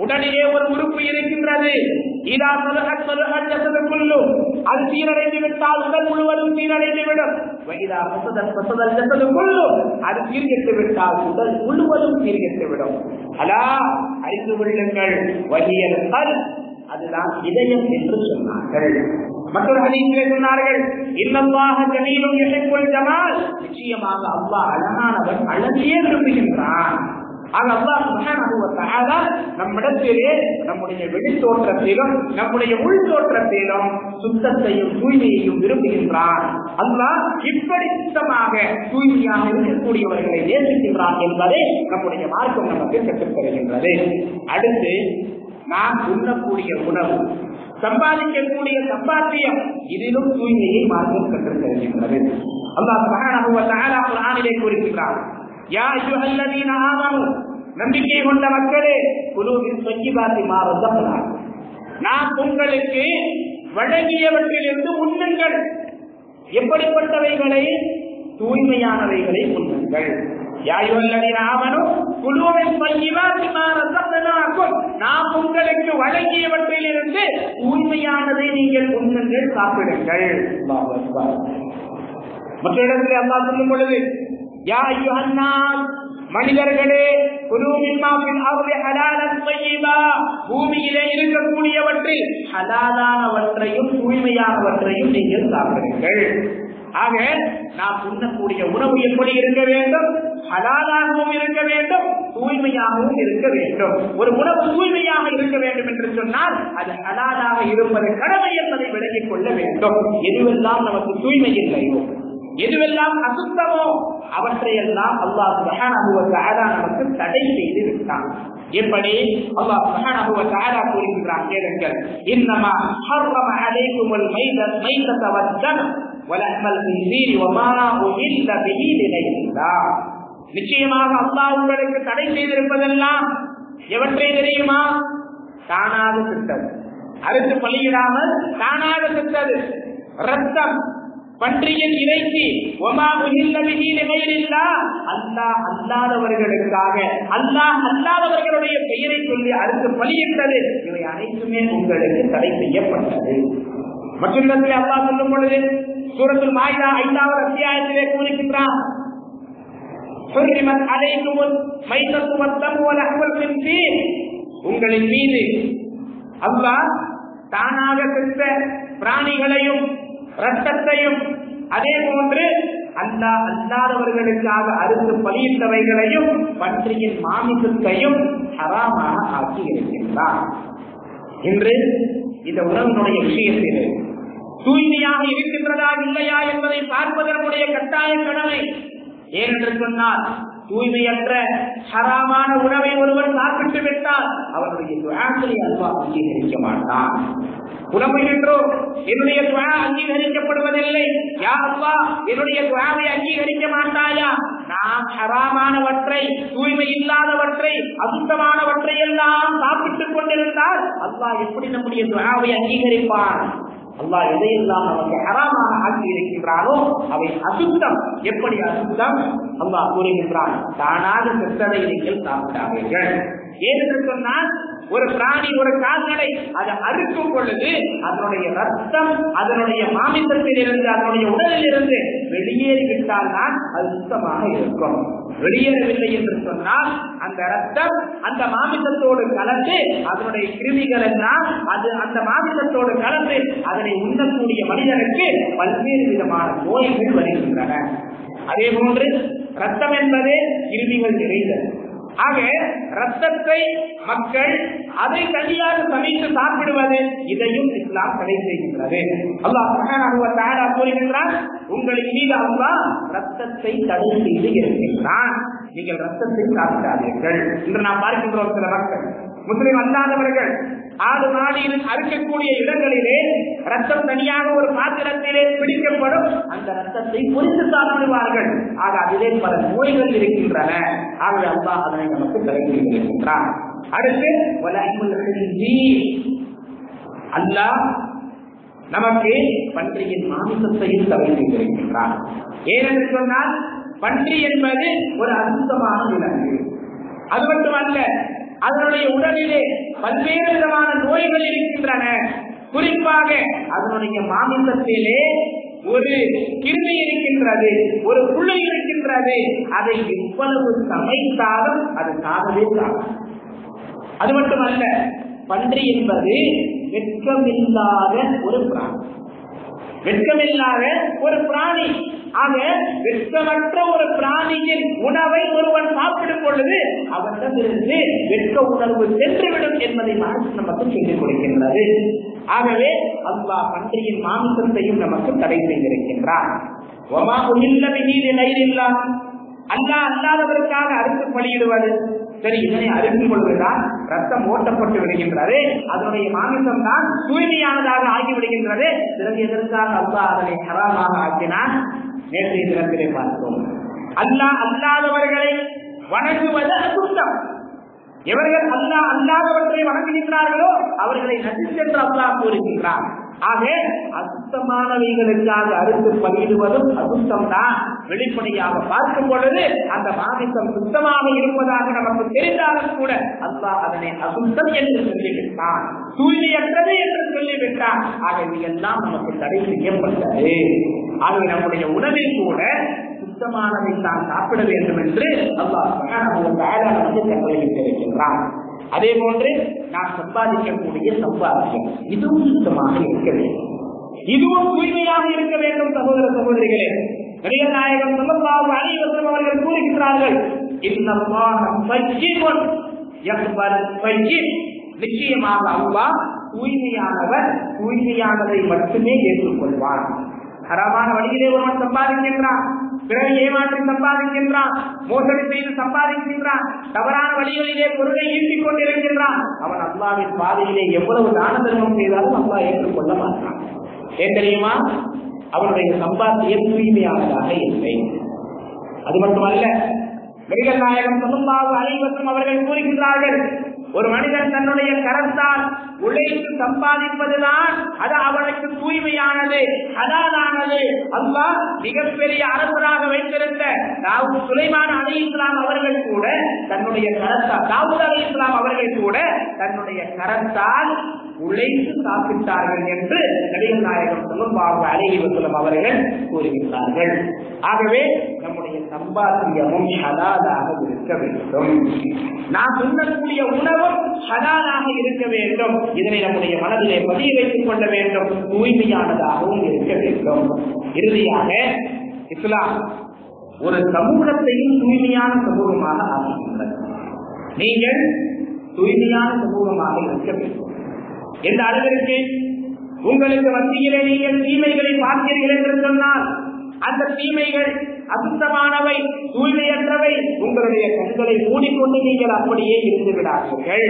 உடலிலே ஒரு உறுப்பு இருக்கின்றது. இதா சலஹத் சலஹத் ஜஸது குல்லு, அது சீரடைந்து விட்டால் உடல் முழுவதும் சீரடைந்து விடும். வைதா ஃபஸதத் ஃபஸதல் ஜஸது குல்லு, அது சீர்கெட்டு விட்டால் உடல் முழுவதும் சீர்கெட்டு விடும். அலா அறிந்து கொள்ளுங்கள், வஹியல் கல்ப், அதுதான் இதயம் என்று சொன்னார்கள். மற்றொரு ஹதீஸிலே சொன்னார்கள், இன்னல்லாஹ ஜமீலுன் யுஹிப்புல் ஜமால், நிச்சயமாக அல்லாஹ் அழகானவன், அழகையே விரும்புகின்றான். ஆக அல்லாஹ் சுப்ஹானஹு வ தஆலா நம்மிடத்திலே நம்முடைய வெளி தோற்றத்திலும் நம்முடைய உள் தோற்றத்திலும் சுத்தத்தையும் தூய்மையையும் விரும்புகின்றான். அல்லாஹ் இப்படி சுத்தமாக தூய்மையாக இருக்கக்கூடியவர்களை நேசிக்கின்றான் என்பதை நம்முடைய மார்க்கம் நமக்கு கற்றுத் தருகின்றது. அடுத்து நாம் உண்ணக்கூடிய உணவு, சம்பாதிக்கக்கூடிய சம்பாத்தியம், இதிலும் தூய்மையை மார்க்கம் கற்றுத் தருகின்றது. அல்லாஹ் சுப்ஹானஹு வ தஆலா குர்ஆனிலே கூறுகின்றான், யா அய்யுஹல்லதீன ஆமனூ, நம்பிக்கை கொண்ட மக்களே, குலூ மின் த்வய்யிபாத்தி மா ரஸக்னாக்கும், நாம் உங்களுக்கு வழங்கியவற்றிலிருந்து உண்ணுங்கள். எப்படிப்பட்டவைகளை? தூய்மையானவைகளை உண்ணுங்கள். யா அய்யுஹல்லதீன ஆமனூ குலூ மின் த்வய்யிபாத்தி மா ரஸக்னாக்கும், நாம் உங்களுக்கு வழங்கியவற்றிலிருந்து தூய்மையானதை நீங்கள் உண்ணுங்கள், சாப்பிடுங்கள். அல்லாஹ் அக்பர். மற்ற இடத்திலே அல்லாஹ் சொல்லும் பொழுது, யா அய்யுஹன் நாஸ், மனிதர்களே, குலூ மிம்மா ஃபில் அர்தி ஹலாலன் தய்யிபா, பூமியிலே இருக்கக்கூடியவற்றில் ஹலாலானவற்றையும் தூய்மையானவற்றையும் நீங்கள் சாப்பிடுங்கள். ஆக நாம் உண்ணக்கூடிய உணவு எப்படி இருக்க வேண்டும்? ஹலாலாகவும் இருக்க வேண்டும், தூய்மையாகவும் இருக்க வேண்டும். ஒரு உணவு தூய்மையாக இருக்க வேண்டும் என்று சொன்னால் அது ஹலாலாக இருப்பது கடமை என்பதை விளங்கிக் கொள்ள வேண்டும். எதுவெல்லாம் நமக்கு தூய்மை இல்லையோ, எதுவெல்லாம் அசுத்தமோ, அவற்றையெல்லாம் அல்லாஹ் சுப்ஹானஹு வ தஆலா நமக்கு தடை செய்து விட்டான். எப்படி? அல்லாஹ் சுப்ஹானஹு வ தஆலா கூறுகிறான், கேளுங்கள், இன்னமா ஹர்ரம அலைக்குமுல் மைதத வத்தம் வலஹமல் ஹின்ஸீரி வமா உஹில்ல பிஹி லிகைரில்லாஹ். நிச்சயமாக அல்லாஹ் உங்களுக்கு தடை செய்திருப்பதெல்லாம் எவற்றை தெரியுமா? தானாக செத்தது, அறுத்து பலியிடாமல் தானாக செத்தது, ரத்தம், பன்றியின் இறைச்சி, அல்லாஹ் அல்லாதவர்களுக்காக, அல்லாஹ் அல்லாதவர்களுடைய பெயரை சொல்லி அறுத்து பலியிட்டது, இவை அனைத்துமே உங்களுக்கு தடை செய்யப்பட்டது. மற்றொரு அல்லாஹ் சொல்லும் பொழுது சூரத்துல் மாயிதா 5வது அத்தியாயத்திலே கூறுகின்றான், உங்களின் மீது அல்லாஹ் தானாக சென்ற பிராணிகளையும் இரத்தத்தையும், அதே போன்று அல்லாஹ் அல்லாதவர்களுக்காக அறுத்து பலியிட்டவைகளையும் பன்றியின் மாமிசத்தையும் ஹராமாக ஆக்கி இருக்கின்றார். இன்று இந்த உணவினுடைய விஷயத்தில் தூய்மையாக இருக்கின்றதா இல்லையா என்பதை பார்ப்பதற்குரிய கட்டாய கடமை. ஏனென்று சொன்னால், தூய்மையற்ற ஹராமான உணவை ஒருவர் சாப்பிட்டு விட்டால் அவருடைய துஆக்களை அல்லாஹ் அங்கீகரிக்க மாட்டான். புலம்புகின்றோம், என்னுடைய துஆ அங்கீகரிக்கப்படுவதில்லை, யா அல்லாஹ் என்னுடைய துஆவை அங்கீகரிக்க மாட்டாயா? நாம் ஹராமானவற்றை, தூய்மை இல்லாதவற்றை, அசுத்தமானவற்றை எல்லாம் சாப்பிட்டுக் கொண்டிருந்தால் அல்லாஹ் எப்படி நம்முடைய துஆவை அங்கீகரிப்பான்? அல்லாஹ் எதையெல்லாம் நமக்கு ஹராமாக ஆக்கி இருக்கின்றானோ அவை அசுத்தம். எப்படி அசுத்தம்? அல்லாஹ் கூறுகின்றான், தானாக செத்ததை நீங்கள் சாப்பிடாதீர்கள். ஏனென்று சொன்னால், ஒரு பிராணி, ஒரு கால்நடை அதை அறுக்கும் பொழுது அதனுடைய ரத்தம் அதனுடைய மாமிசத்தில் இருந்து, அதனுடைய உடலில் இருந்து வெளியேறிவிட்டால் தான் அது சுத்தமாக இருக்கும். வெளியேறவில்லை என்று சொன்னால் அந்த ரத்தம் அந்த மாமிசத்தோடு கலந்து அதனுடைய கிருமிகள் எல்லாம் அது அந்த மாமிசத்தோடு கலந்து அதனை உண்ணக்கூடிய மனிதனுக்கு பல்வேறு விதமான நோய்கள் வருகின்றன. அதே போன்று ரத்தம் என்பது கிருமிகள் நிறைந்தது. ஆக ரத்தத்தை மக்கள் அதை தனியாக சமைத்து சாப்பிடுவது, இதையும் இஸ்லாம் தடை செய்கின்றது. அல்லாஹ் சுப்ஹானஹு வ தஆலா கூறுகின்றான், உங்களின் மீது அல்லாஹ் ரத்தத்தை தடை செய்து இருக்கின்றான், நீங்கள் ரத்தத்தை சாப்பிடாதீர்கள். இன்று நாம் பார்க்கின்றோம், சில மக்கள், முஸ்லிம் அல்லாதவர்கள் ஆடு மாடியில் அறுக்கக்கூடிய இடங்களிலே ரத்தம் தனியாக ஒரு பாத்திரத்திலே பிடிக்கப்படும், அந்த ரத்தத்தை பொறித்து சாப்பிடுவார்கள். ஆக அதிலே பல நோய்கள் இருக்கின்றன. ஆகவே அல்லாஹ் அதனை நமக்கு தடை செய்திருக்கின்றான். அடுத்து அல்லாஹ் நமக்கு பன்றியின் மாமிசத்தையும் தடை செய்திருக்கின்றான். ஏனென்று சொன்னால், பன்றி என்பது ஒரு அசுத்தமான விலங்கு. அது மட்டுமல்ல, அதனுடைய உடலிலே பல்வேறு விதமான நோய்கள் இருக்கின்றன. குறிப்பாக அதனுடைய மாமிசத்திலே ஒரு கிருமி இருக்கின்றது, ஒரு புழு இருக்கின்றது. அதை எவ்வளவு சமைத்தாலும் அது சாகவே சாகும். அது மட்டுமல்ல, பன்றி என்பது வெட்கமில்லாத ஒரு பிராணி, வெட்கமில்லாத ஒரு பிராணி. ஆக வெட்கமற்ற ஒரு பிராணியின் உணவை ஒருவன் சாப்பிடும் பொழுது அவரிடமிருந்து வெட்க உணர்வு சென்றுவிடும் என்பதை மனசு நமக்கு சொல்லிக் கொடுக்கின்றது. ஆகவே அல்லாஹ் பன்றியின் மாமிசத்தையும் நமக்கு தடை செய்திருக்கின்றான். அல்லாஹ் அல்லாதவருக்காக அறுத்து பலியிடுவது. சரி, இதனை அறுக்கும் பொழுதுதான் ரத்தம் ஓட்டப்பட்டு விடுகின்றது, அதனுடைய மாமிசம் தான் தூய்மையானதாக ஆகிவிடுகின்றது. பிறகு எதற்காக அல்லாஹ் அதனை ஹராமாக ஆக்கினான்? நேற்றைய தினத்திலே பார்த்தோம். அல்லாஹ் அல்லாதவர்களை வணங்குவது அசுத்தம். எவர்கள் அல்லாஹ் அல்லாதவற்றை வணங்குகின்றார்களோ அவர்களை நஜீஸ் என்று அல்லாஹ் கூறுகின்றார். ஆக அசுத்தமானவைகளுக்காக அறுத்து பலியிடுவதும் அசுத்தம் தான். வெளிப்படையாக பார்க்கும் பொழுது அந்த மாமிசம் சுத்தமாக இருப்பதாக நமக்கு தெரிந்தாலும் கூட அல்லாஹ் அதனை அசுத்தம் என்று சொல்லிவிட்டான், தூய்மையற்றது என்று சொல்லிவிட்டான். ஆக இவையெல்லாம் நமக்கு தடை செய்யப்பட்டது. ஆகவே நம்முடைய உணவில் கூட சுத்தமானதை தான் சாப்பிட வேண்டும் என்று அல்லாஹ் நமக்கு கட்டளையிட்டிருக்கின்றான். அதே போன்று நாம் சம்பாதிக்கக்கூடிய சம்பாதியம் இதுவும் சுத்தமாக இருக்க வேண்டும், இதுவும் தூய்மையாக இருக்க வேண்டும். சகோதர சகோதரிகளே, நபிகள் நாயகம் ஸல்லல்லாஹு அலைஹி வஸல்லம் அவர்கள் கூறுகிறார்கள், நிச்சயமாக அல்லாஹ் தூய்மையானவர், தூய்மையானதை மட்டுமே ஏற்றுக்கொள்வார். ஹராமான வழியிலே ஒருவன் சம்பாதிக்கின்றான், பிறகு ஏமாற்றி சம்பாதிக்கின்றான், மோசடி செய்து சம்பாதிக்கின்றான், தவறான வழிகளிலே பொருளை ஈட்டிக் கொண்டிருக்கின்றான், அவன் அல்லாஹ்வின் பாதையிலே எவ்வளவு தான தர்மம் செய்தாலும் அல்லாஹ் ஏற்றுக்கொள்ள மாட்டான். ஏன் தெரியுமா? அவனுடைய சம்பாத்தியம் தூய்மையானதாக இல்லை. அது மட்டுமல்ல, நபிகள் நாயகம் ஸல்லல்லாஹு அலைஹி வஸல்லம் அவர்கள் கூறுகின்றார்கள், ஒரு மனிதன் தன்னுடைய கரத்தால் உழைத்து சம்பாதிப்பதுதான் அது அவனுக்கு தூய்மையானது, ஹலாலானது. அல்லாஹ் மிகப்பெரிய அரசராக வைத்திருந்த தாவூத் சுலைமான் அலைஹிஸ்ஸலாம் அவர்கள் கூட தன்னுடைய கரத்தால், தாவூத் அலைஹிஸ்ஸலாம் அவர்கள் கூட தன்னுடைய கரத்தால் உழைத்து சாப்பிட்டார்கள் என்று நபிகள் நாயகம் ஸல்லல்லாஹு அலைஹி வஸல்லம் அவர்கள் கூறுகின்றார்கள். ஆகவே நம்முடைய சம்பாத்தியமும் ஹலாலாக இருக்க வேண்டும், நாம் உண்ணக்கூடிய உணவும் ஹலாலாக இருக்க வேண்டும். இதனை நம்முடைய மனதிலே பதிய வைத்துக் கொள்ள வேண்டும், தூய்மையானதாகவும் இருக்க வேண்டும். இறுதியாக இஸ்லாம் ஒரு சமூகத்தையும் தூய்மையான சமூகமாக ஆக்குகின்றது. நீங்கள் தூய்மையான சமூகமாக இருக்க வேண்டும். எந்த அளவிற்கு உங்களுக்கு மத்தியிலே நீங்கள் தீமைகளை பார்த்தீர்கள் என்று சொன்னால் அந்த தீமைகள் அசுத்தமானவை, தூய்மையற்றவை, உங்களுடைய கண்களை மூடிக்கொண்டு நீங்கள் அப்படியே இருந்து விடாதீர்கள்.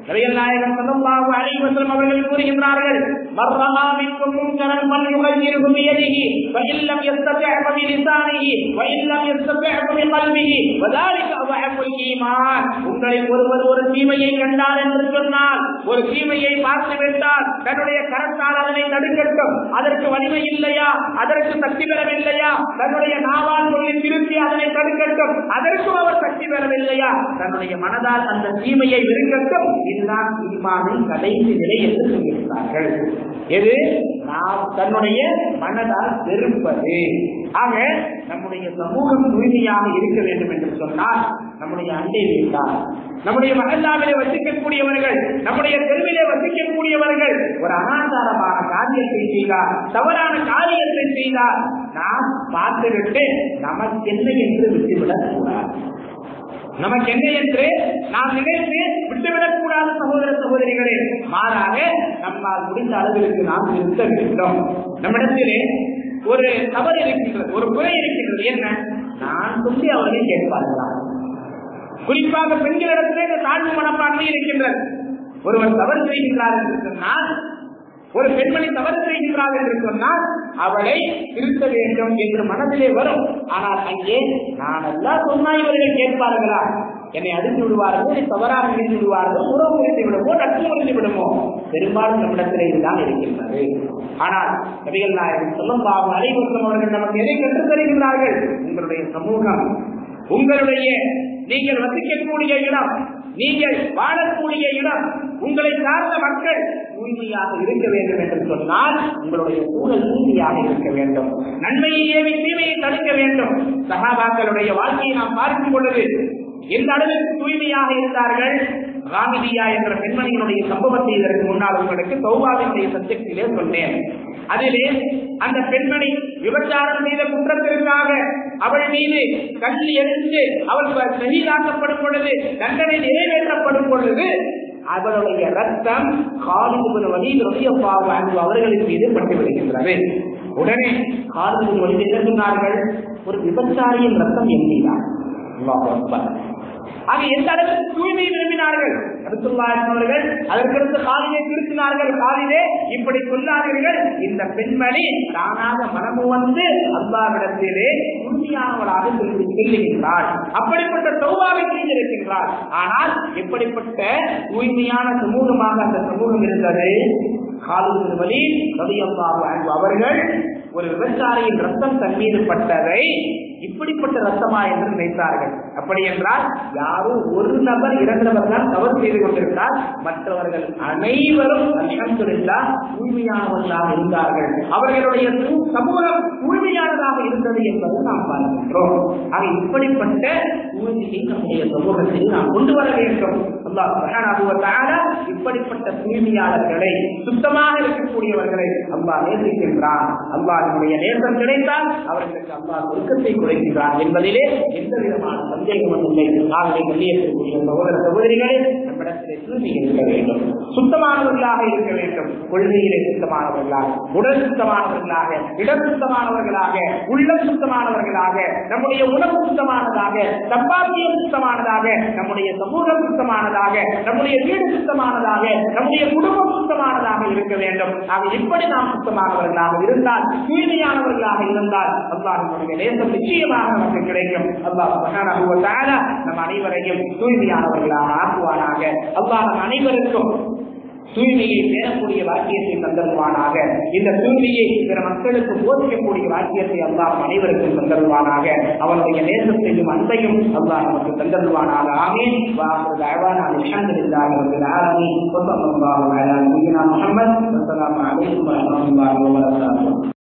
நபிகள் நாயகம் ஸல்லல்லாஹு அலைஹி வஸல்லம் அவர்கள் கூறுகின்றார்கள், மர்ரமா மின்கும் முன்கரன் ஃபல்யுகய்யிர்ஹு பியதிஹி ஃபஇல்லம் யஸ்ததி' பிலிசானிஹி வஇல்லம் யஸ்ததி' பிகல்பிஹி வதாலிக அضعஃபுல் ஈமான். உங்களில் ஒருவர் ஒரு தீமையை கண்டார் என்று சொன்னால், ஒரு தீமையை பார்த்து விட்டால் தன்னுடைய கரத்தால் அதனை தடுக்கட்டும். அதற்கு வலிமை இல்லையா, அதற்கு சக்தி பெறவில்லையா, தன்னுடைய நாவால் சொல்லி திருப்பி அதனை தடுக்கட்டும். அதற்கும் அவர் சக்தி பெறவில்லையா, தன்னுடைய மனதால் அந்த தீமையை வெறுக்கட்டும். இதுதான் ஈமானின் கடைசி நிலை என்று சொல்கிறார்கள். எது? நாம் தன்னுடைய மனதால் வெறுப்பது. ஆக நம்முடைய சமூகம் தூய்மையாக இருக்க வேண்டும் என்று சொன்னால், நம்முடைய அண்டை வீட்டார், நம்முடைய மகல்லாவிலே வசிக்கக்கூடியவர்கள், நம்முடைய தெருவிலே வசிக்கக்கூடியவர்கள் ஒரு அனாச்சாரமான காரியத்தை செய்தார், தவறான காரியத்தை செய்தார், நாம் பார்த்துவிட்டு நமக்கு என்ன என்று விட்டுவிடக் கூடாது, நமக்கு என்ன என்று நாம் நினைத்து விட்டுவிடக் கூடாது. சகோதர சகோதரிகளே, மாறாக நம்மால் முடிந்த அளவிற்கு நாம் நிறுத்த வேண்டும். நம்மிடத்திலே ஒரு தவறு இருக்கின்றது, ஒரு குறை இருக்கின்றது. என்ன? நான் சொல்லி அவர்கள் கேட்பார்களா? குறிப்பாக பெண்களிடத்திலே இந்த தாழ்வு மனப்பான்மை இருக்கின்றது. ஒருவர் தவறு செய்கின்றார் என்று சொன்னால், ஒரு பெண்மணி தவறு செய்கின்றார் என்று சொன்னால் அவளை திருத்த வேண்டும் என்று மனதிலே வரும். ஆனால் அங்கே நான் எல்லாம் சொன்னா இவர்கள் கேட்பார்களா, என்னை அடித்து விடுவார்கள், என்னை தவறாக நினைத்து விடுவார்கள், உறவு முறித்து விடுமோ, நட்பு முறித்து விடுமோ, பெரும்பாலும் நம்மிடத்திலே இதுதான் இருக்கின்றது. ஆனால் நபிகள் நாயகம் ஸல்லல்லாஹு அலைஹி வஸல்லம் அவர்கள் நமக்கு எதை கற்றுத் தருகின்றார்கள்? உங்களுடைய சமூகம், உங்களுடைய நீங்கள் வசிக்கக்கூடிய இடம், நீங்கள் வாழக்கூடிய இடம், உங்களை சார்ந்த மக்கள் தூய்மையாக இருக்க வேண்டும் என்று சொன்னால் உங்களுடைய சூழல் தூய்மையாக இருக்க வேண்டும். நன்மையை ஏவி தீமையை தடுக்க வேண்டும். சஹாபாக்களுடைய வாழ்க்கையை நாம் பார்க்கும் பொழுது எந்த அளவிற்கு தூய்மையாக இருந்தார்கள். ராமிதியா என்ற பெண்மணியினுடைய சம்பவத்தை இதற்கு முன்னால் உங்களுக்கு தௌபாவினுடைய சப்ஜெக்டிலே சொன்னேன். அதிலே அந்த பெண்மணி விபச்சாரம் செய்த குற்றத்திற்காக அவள் மீது கல் எரிந்து அவள் ஷஹீதாக்கப்படும் பொழுது, தண்டனை நிறைவேற்றப்படும் பொழுது அவருடைய ரத்தம் காலித் இப்னு வலீத் ரலியல்லாஹு அன்ஹு அவர்களின் மீது பட்டு விடுகின்றது. உடனே காலித் இப்னு வலீத் என்ன சொன்னார்கள்? ஒரு விபச்சாரியின் ரத்தம் எண்ணினார். அல்லாஹ் அக்பர். ஆக எந்த அளவுக்கு தூய்மை விரும்பினார்கள் அவர்கள். அதற்கடுத்து காலிலே திருத்தினார்கள். காலிலே இப்படி சொன்னார்கள், இந்த பெண்மணி தானாக மனமு வந்து அல்லாஹ்விடத்திலே உண்மையானவளாக செல்லுகின்றாள், அப்படிப்பட்ட தௌபாவை செய்திருக்கின்றாள். ஆனால் எப்படிப்பட்ட தூய்மையான சமூகமாக அந்த சமூகம் இருந்தது. காலித் இப்னு வலீத் ரலியல்லாஹு அன்ஹு அவர்கள் ஒரு விபச்சாரியின் ரத்தம் தன் மீது பட்டதை இப்படிப்பட்ட ரத்தமா என்று நினைத்தார்கள். அப்படி என்றால் யாரும் ஒரு நபர் இரண்டவர் தான் தவறு செய்து கொண்டிருந்தார், மற்றவர்கள் அனைவரும் அல்ஹம்துலில்லாஹ் தூய்மையானவர்களாக இருந்தார்கள். அவர்களுடைய சமூகம் தூய்மையானதாக இருந்தது என்பதை நாம் பார்க்கின்றோம். ஆக இப்படிப்பட்ட தூய்மையை நம்முடைய சமூகத்தில் நாம் கொண்டு வர வேண்டும். அல்லாஹ் சுப்ஹானஹு வ தஆலா இப்படிப்பட்ட தூய்மையாளர்களை, சுத்தமாக இருக்கக்கூடியவர்களை அல்லாஹ் நேசிக்கின்றான். அல்லாஹ்வுடைய நேசம் கிடைத்தால் அவர்களுக்கு அல்லாஹ் சொர்க்கத்தை குறைக்கிறான் என்பதிலே எந்த விதமான சந்தேகமும் இல்லை. ஆகவே கண்ணியத்திற்குரிய சகோதர சகோதரிகளே, நம்மிடத்திலே தூய்மை இருக்க வேண்டும், சுத்தமானவர்களாக இருக்க வேண்டும். கொள்கையிலே சுத்தமானவர்களாக, உடல் சுத்தமானவர்களாக, இடம் சுத்தமானவர்களாக, உள்ளம் சுத்தமானவர்களாக, நம்முடைய உணவு சுத்தமானதாக, சம்பாத்தியம் சுத்தமானதாக, நம்முடைய சமூகம் சுத்தமானதாக, நம்முடைய வீடு சுத்தமானதாக, நம்முடைய குடும்பம் சுத்தமானதாக இருக்க வேண்டும். ஆக இப்படி நாம் சுத்தமானவர்களாக இருந்தால், தூய்மையானவர்களாக இருந்தால் அல்லாஹ்வுடைய நேசம் நிச்சயமாக நமக்கு கிடைக்கும். அல்லாஹ் சுப்ஹானஹு வ தஆலா நம் அனைவரையும் தூய்மையானவர்களாக ஆக்குவானாக. அல்லாஹ் நம் அனைவருக்கும் தூய்மையை பேணக்கூடிய வாக்கியத்தை தந்தருவானாக. இந்த தூய்மையை பிற மக்களுக்கு போதிக்கக்கூடிய வாக்கியத்தை அல்லாஹ் அனைவருக்கும் தந்தருவானாக. அவனுடைய நேசத்தையும் அன்பையும் அல்லாஹ் நமக்கு தந்தருவானாக. ஆமீன். வாஹிரு தஅவானா அல்ஹம்துலில்லாஹி ரப்பில் ஆலமீன். வஸல்லல்லாஹு அலா நபியினா முஹம்மத். வஸ்ஸலாமு அலைக்கும் வரஹ்மத்துல்லாஹி வபரகாத்துஹு.